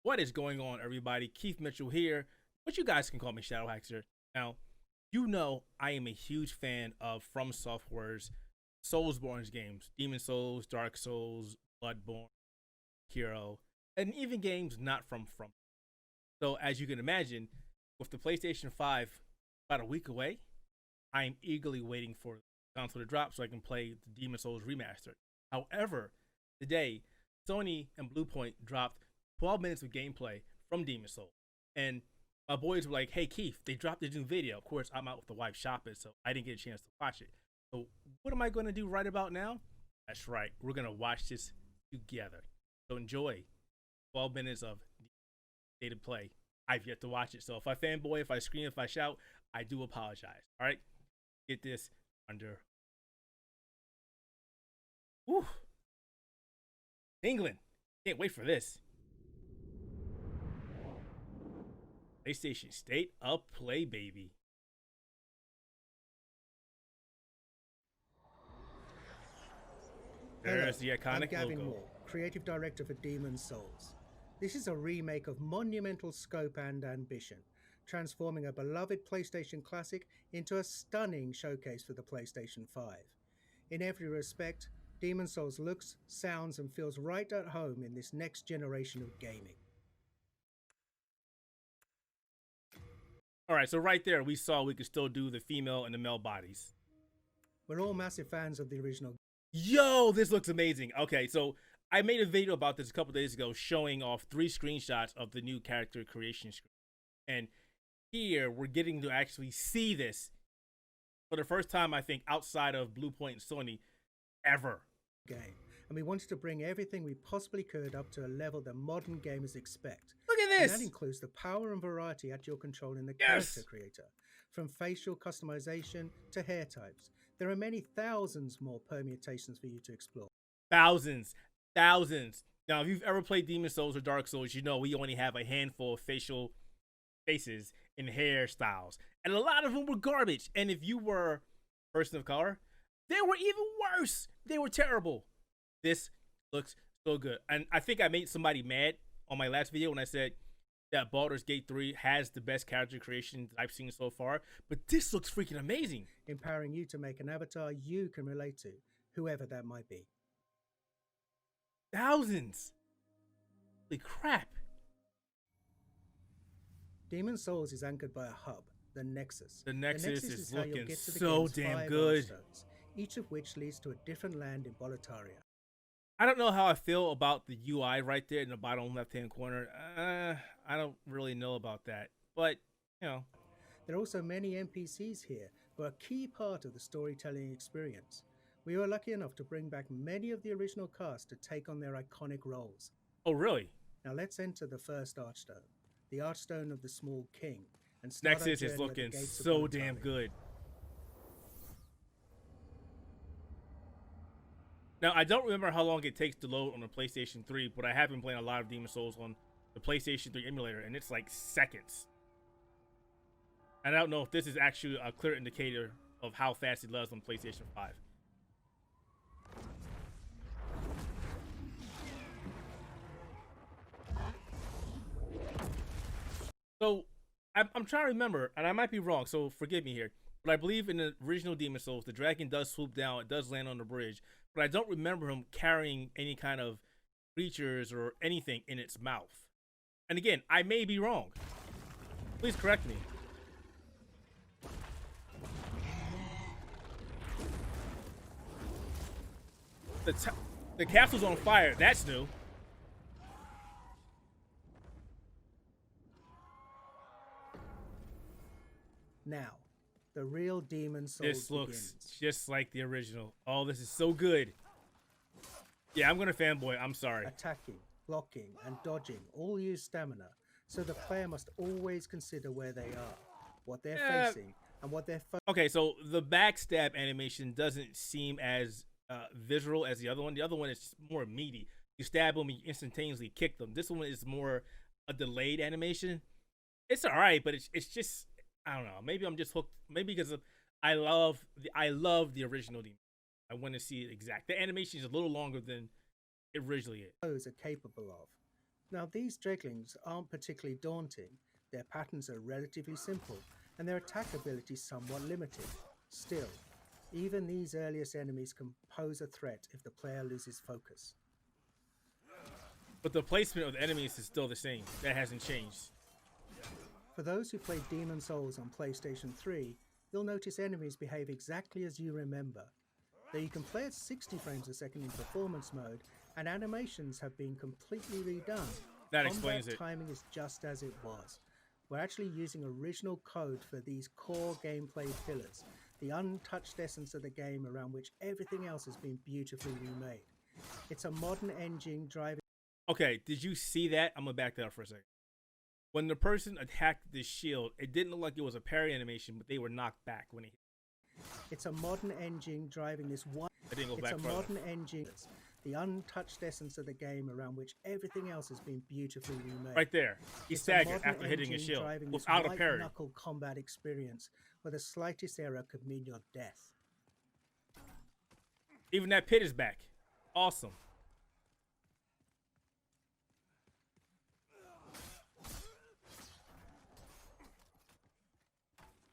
What is going on, everybody? Keith Mitchell here, but you guys can call me Shadow Haxer. Now, you know I am a huge fan of From Software's Soulsborne games, Demon Souls, Dark Souls, Bloodborne, Hero, and even games not from. So, as you can imagine, with the PlayStation 5 about a week away, I am eagerly waiting for the console to drop so I can play the Demon Souls remastered. However, today, Sony and Bluepoint dropped 12 minutes of gameplay from Demon Souls. And my boys were like, hey, Keith, they dropped this new video. Of course, I'm out with the wife shopping, so I didn't get a chance to watch it. So what am I going to do right about now? That's right. We're going to watch this together. So enjoy 12 minutes of dated play. I've yet to watch it. So if I fanboy, if I scream, if I shout, I do apologize. All right? Get this under. Whew. England. Can't wait for this. PlayStation State of Play, baby. There's the iconic I'm Gavin logo. Moore, creative director for Demon Souls. This is a remake of monumental scope and ambition, transforming a beloved PlayStation classic into a stunning showcase for the PlayStation 5. In every respect, Demon Souls looks, sounds, and feels right at home in this next generation of gaming. All right, so right there, we saw we could still do the female and the male bodies. We're all massive fans of the original. Yo, this looks amazing. Okay, so I made a video about this a couple days ago showing off 3 screenshots of the new character creation screen. And here, we're getting to actually see this for the first time, I think, outside of Bluepoint and Sony, ever. Game. And we wanted to bring everything we possibly could up to a level that modern gamers expect. Look at And this! that includes the power and variety at your control in the Yes! character creator. From facial customization to hair types. There are many thousands more permutations for you to explore. Thousands. Now, if you've ever played Demon Souls or Dark Souls, you know we only have a handful of faces and hairstyles. And a lot of them were garbage. And if you were a person of color, they were even worse. They were terrible. This looks so good. And I think I made somebody mad on my last video when I said that Baldur's Gate 3 has the best character creation that I've seen so far. But this looks freaking amazing. Empowering you to make an avatar you can relate to, whoever that might be. Thousands. Holy crap. Demon Souls is anchored by a hub, the Nexus. The Nexus is how you'll looking get to the so game's damn 5 good. Archstones, each of which leads to a different land in BOLETARIA. I don't know how I feel about the UI right there in the bottom left-hand corner. I don't really know about that. But, you know. There are also many NPCs here who are a key part of the storytelling experience. We were lucky enough to bring back many of the original cast to take on their iconic roles. Oh, really? Now let's enter the first Archstone, the Archstone of the Small King. And start our Nexus journey is at the looking gates of so damn BOLETARIA. good. Now, I don't remember how long it takes to load on the PlayStation 3, but I have been playing a lot of Demon Souls on the PlayStation 3 emulator, and it's like seconds. And I don't know if this is actually a clear indicator of how fast it loads on PlayStation 5. So, I'm trying to remember, and I might be wrong, so forgive me here. But I believe in the original Demon Souls, the dragon does swoop down, it does land on the bridge. But I don't remember him carrying any kind of creatures or anything in its mouth. And again, I may be wrong. Please correct me. The castle's on fire. That's new. Now, the real Demon Souls This looks begins. just like the original. Oh, this is so good. Yeah, I'm gonna fanboy. I'm sorry. Attacking, blocking, and dodging all use stamina, so the player must always consider where they are, what they're facing, and what they're Okay, so the backstab animation doesn't seem as visceral as the other one. The other one is more meaty. You stab them, you instantaneously kick them. This one is more a delayed animation. It's all right, but it's just, I don't know. Maybe I'm just hooked. Maybe because I love the original Demon. I want to see it exact. The animation is a little longer than it originally is. are capable of. Now, these dreglings aren't particularly daunting, their patterns are relatively simple, and their attack ability somewhat limited. Still, even these earliest enemies can pose a threat if the player loses focus. But the placement of the enemies is still the same. That hasn't changed. For those who played Demon Souls on PlayStation 3, you'll notice enemies behave exactly as you remember. Though you can play at 60 frames a second in performance mode, and animations have been completely redone, That explains it. timing is just as it was. We're actually using original code for these core gameplay pillars, the untouched essence of the game around which everything else has been beautifully remade. It's a modern engine driving... Okay, did you see that? I'm gonna back that up for a second. When the person attacked the shield, it didn't look like it was a parry animation, but they were knocked back when he hit. It's a modern engine driving this one... I didn't go back It's a further. modern engine, the untouched essence of the game around which everything else has been beautifully remade. Right there. He It's a staggered modern after hitting his engine shield driving this without a parry. white-knuckle combat experience where the slightest error could mean your death. Even that pit is back. Awesome.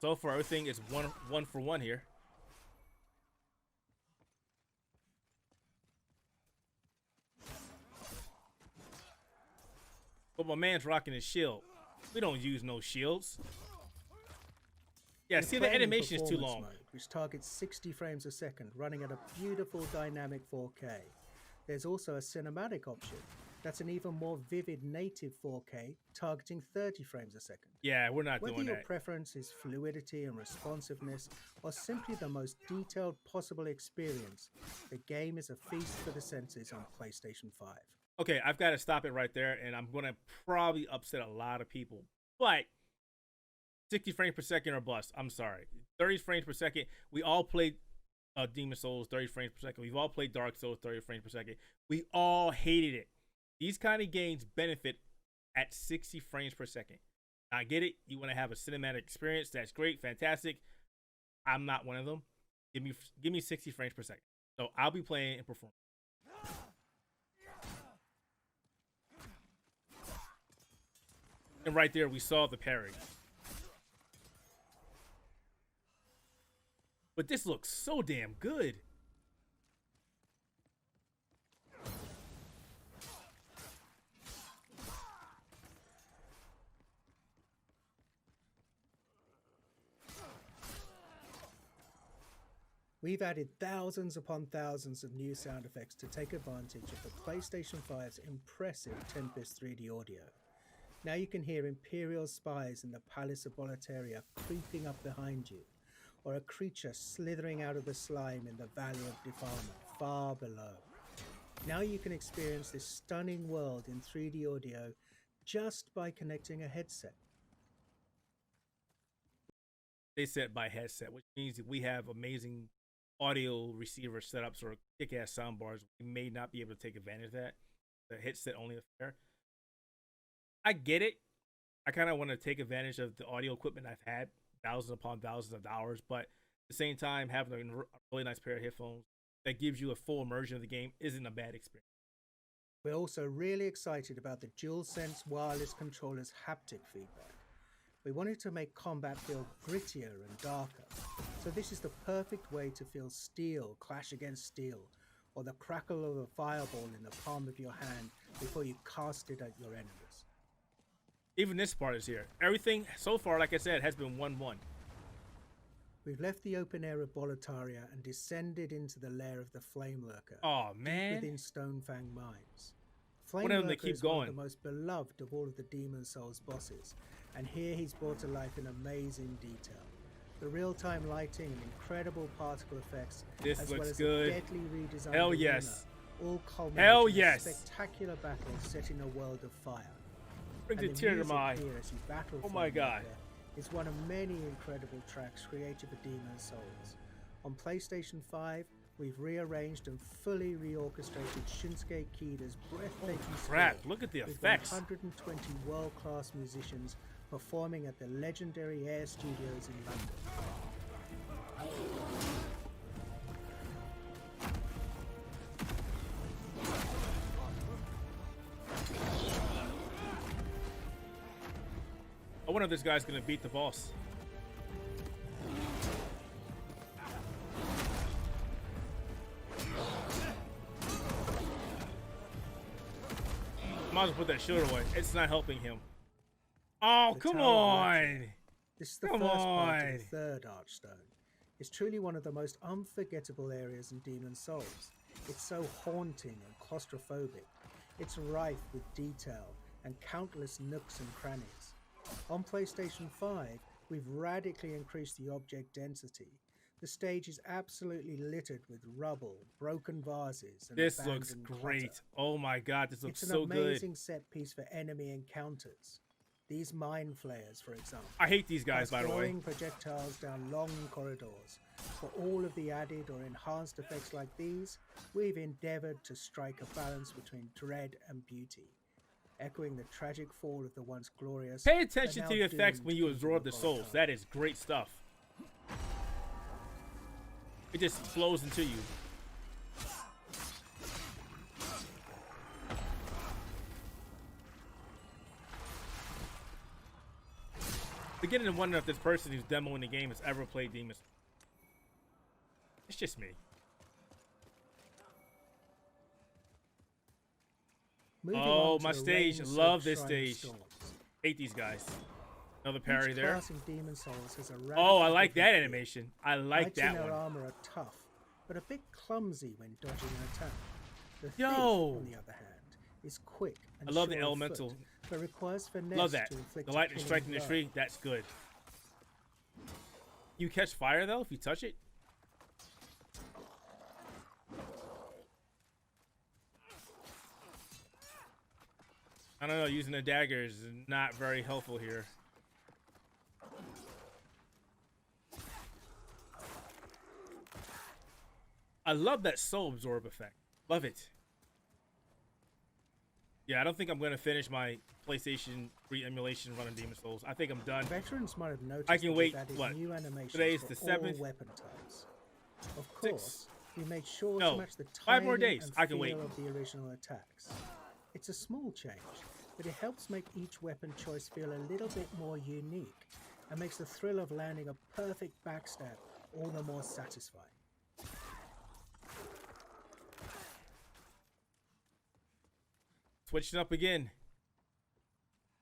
So far, everything is one for one here. But my man's rocking his shield. We don't use no shields. Yeah, You're see, the playing in animation is too performance long. mode, which targets 60 frames a second, running at a beautiful dynamic 4K. There's also a cinematic option. That's an even more vivid native 4K, targeting 30 frames a second. Yeah, we're not Whether doing your that. preference is fluidity and responsiveness, or simply the most detailed possible experience, the game is a feast for the senses on PlayStation 5. Okay, I've got to stop it right there, and I'm going to probably upset a lot of people. But 60 frames per second or bust. I'm sorry. 30 frames per second. We all played Demon Souls 30 frames per second. We've all played Dark Souls 30 frames per second. We all hated it. These kind of games benefit at 60 frames per second. I get it. You want to have a cinematic experience. That's great. Fantastic. I'm not one of them. Give me 60 frames per second. So I'll be playing and performing. And right there, we saw the parry. But this looks so damn good. We've added thousands upon thousands of new sound effects to take advantage of the PlayStation 5's impressive Tempest 3D audio. Now you can hear Imperial spies in the Palace of BOLETARIA creeping up behind you, or a creature slithering out of the slime in the Valley of Defilement far below. Now you can experience this stunning world in 3D audio just by connecting a headset. They said by headset, which means that we have amazing audio receiver setups or kick-ass soundbars. We may not be able to take advantage of that. The headset only affair. I get it. I kind of want to take advantage of the audio equipment I've had thousands upon thousands of dollars, but at the same time, having a really nice pair of headphones that gives you a full immersion of the game isn't a bad experience. We're also really excited about the DualSense wireless controller's haptic feedback. We wanted to make combat feel grittier and darker, so this is the perfect way to feel steel clash against steel, or the crackle of a fireball in the palm of your hand before you cast it at your enemies. Even this part is here. Everything so far, like I said, has been 1-1. We've left the open air of BOLETARIA and descended into the lair of the Flame Lurker, Oh deep man, within Stonefang Mines. Flame What of them they Lurker keep is one of going? the most beloved of all of the Demon Souls bosses, and here he's brought to life in amazing detail. The real-time lighting and incredible particle effects, This as well looks as good. a deadly redesigned Hell arena, yes. all culminate Hell in yes. a spectacular battle set in a world of fire. brings And a the tear to music my eye. here as you battle Oh my Flame God. Lurker is one of many incredible tracks created for Demon Souls. On PlayStation 5, we've rearranged and fully reorchestrated Shinsuke Kida's breathtaking Crap, score look at the with effects. 120 world-class musicians performing at the legendary Air Studios in London. I wonder if this guy's gonna beat the boss. Might as well put that shield away. It's not helping him. Oh, come on! This is the first part of the third Archstone. It's truly one of the most unforgettable areas in Demon Souls. It's so haunting and claustrophobic. It's rife with detail and countless nooks and crannies. On PlayStation 5, we've radically increased the object density. The stage is absolutely littered with rubble, broken vases, and this looks great. Clutter. Oh my god, this looks so good. It's an amazing set piece for enemy encounters. These mind flayers, for example. I hate these guys, by the way. Throwing projectiles down long corridors. For all of the added or enhanced effects like these, we've endeavored to strike a balance between dread and beauty, echoing the tragic fall of the once glorious. Pay attention to the effects when you absorb the souls. That is great stuff. It just flows into you. Beginning to wonder if this person who's demoing the game has ever played Demon. It's just me. Oh, my stage. Love this stage. Hate these guys. Another parry there. Demon Souls has a oh, I like that animation. I like that one. Their armor are tough, but a bit clumsy when dodging an attack. The thief, on the other hand, is quick and I love the elemental. But requires finesse. Love that. To inflict the lightning striking the tree. That's good. You catch fire though if you touch it. I don't know. Using the daggers is not very helpful here. I love that soul absorb effect. Love it. Yeah, I don't think I'm going to finish my PlayStation 3 emulation run on Demon Souls. I think I'm done. Veterans might have noticed I can wait. What? New animations Today is the 7th. Weapon types. Of course, we made sure no, to match the 5 more days. And I can wait. of the original attacks. It's a small change, but it helps make each weapon choice feel a little bit more unique and makes the thrill of landing a perfect backstab all the more satisfying. Switching up again.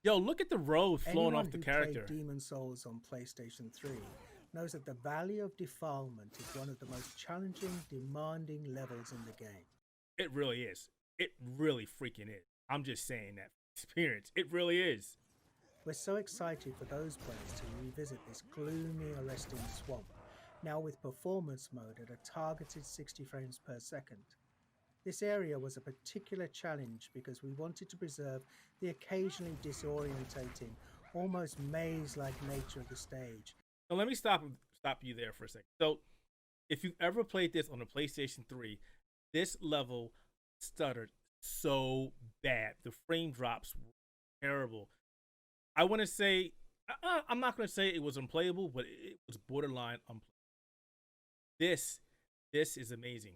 Yo, look at the road flowing off the character. Anyone who played Demon Souls on PlayStation 3 knows that the Valley of Defilement is one of the most challenging, demanding levels in the game. It really is. It really freaking is. I'm just saying that experience. It really is. We're so excited for those players to revisit this gloomy, arresting swamp, now with performance mode at a targeted 60 frames per second. This area was a particular challenge because we wanted to preserve the occasionally disorientating, almost maze-like nature of the stage. Now let me stop you there for a second. So, if you've ever played this on a PlayStation 3, this level stuttered so bad. The frame drops were terrible. I want to say, I'm not going to say it was unplayable, but it was borderline unplayable. This is amazing.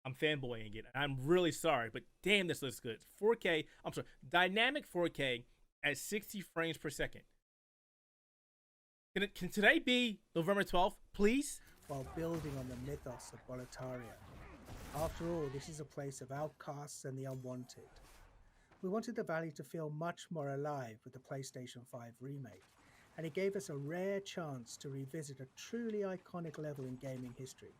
I'm fanboying it. I'm really sorry, but damn, this looks good. 4K, I'm sorry, dynamic 4K at 60 frames per second. Can today be November 12th, please? While building on the mythos of BOLETARIA. After all, this is a place of outcasts and the unwanted. We wanted the valley to feel much more alive with the PlayStation 5 remake, and it gave us a rare chance to revisit a truly iconic level in gaming history.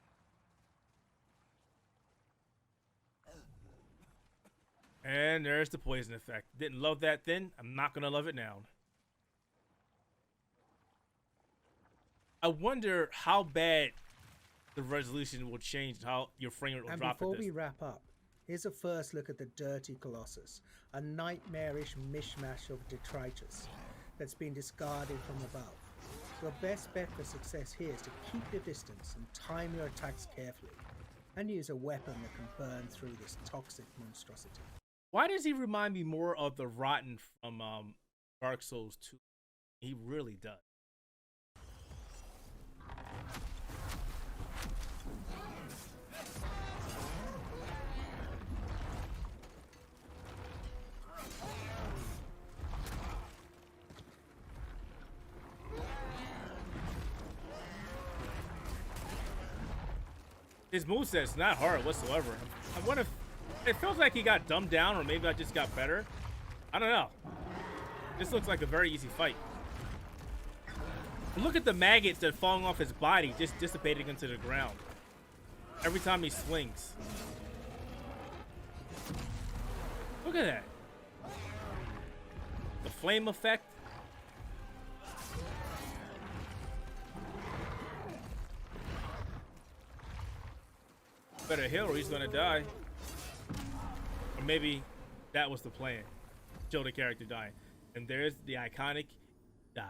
And there's the poison effect. Didn't love that then. I'm not going to love it now. I wonder how bad the resolution will change and how your frame rate will drop. And before we wrap up, here's a first look at the Dirty Colossus, a nightmarish mishmash of detritus that's been discarded from above. Your best bet for success here is to keep your distance and time your attacks carefully, and use a weapon that can burn through this toxic monstrosity. Why does he remind me more of the Rotten from Dark Souls 2? He really does. His moveset's not hard whatsoever. I wonder if it feels like he got dumbed down, or maybe I just got better. I don't know. This looks like a very easy fight. And look at the maggots that are falling off his body, just dissipating into the ground every time he swings. Look at that. The flame effect. Better heal or he's gonna die. Or maybe that was the plan. Show the character dying. And there's the iconic died.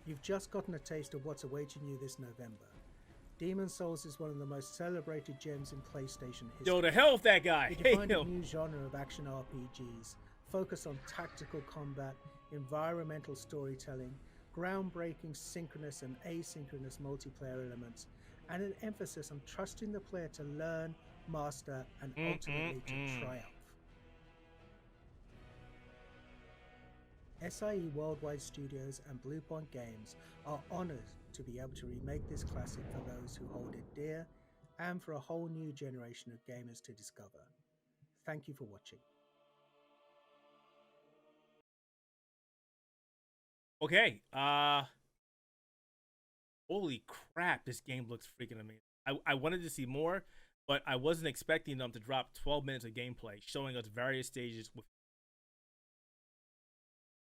You've just gotten a taste of what's awaiting you this November. Demon's Souls is one of the most celebrated gems in PlayStation history. Yo, the hell with that guy. It defined a new genre of action RPGs, focused on tactical combat, environmental storytelling, groundbreaking synchronous and asynchronous multiplayer elements, and an emphasis on trusting the player to learn, master, and ultimately to triumph. SIE Worldwide Studios and Bluepoint Games are honored to be able to remake this classic for those who hold it dear and for a whole new generation of gamers to discover. Thank you for watching. Okay, holy crap, this game looks freaking amazing. I wanted to see more, but I wasn't expecting them to drop 12 minutes of gameplay showing us various stages with.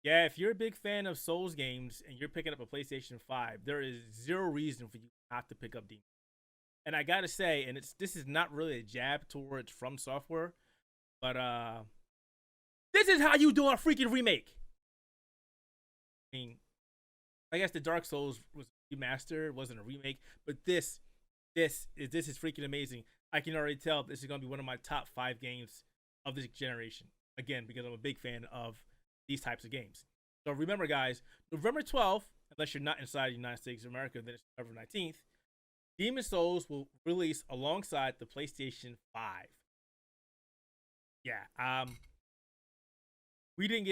Yeah, if you're a big fan of Souls games and you're picking up a PlayStation 5, there is zero reason for you not to pick up Demon. And I gotta say, and this is not really a jab towards From Software, but this is how you do a freaking remake. I mean, I guess the Dark Souls was remastered, wasn't a remake, but this is freaking amazing. I can already tell this is gonna be one of my top 5 games of this generation. Again, because I'm a big fan of these types of games. So remember, guys, November 12th, unless you're not inside the United States of America, then it's November 19th, Demon's Souls will release alongside the PlayStation 5. Yeah, we didn't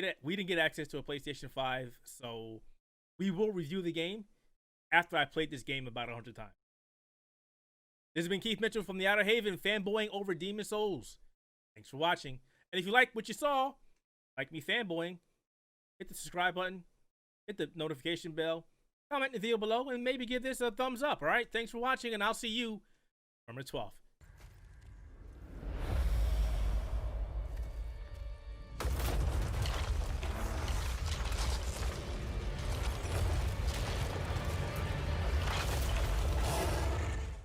get access to a PlayStation 5, so we will review the game after I played this game about 100 times. This has been Keith Mitchell from the Outerhaven, fanboying over Demon's Souls. Thanks for watching. And if you like what you saw, like me fanboying, hit the subscribe button, hit the notification bell, comment in the video below, and maybe give this a thumbs up, all right? Thanks for watching, and I'll see you November 12th.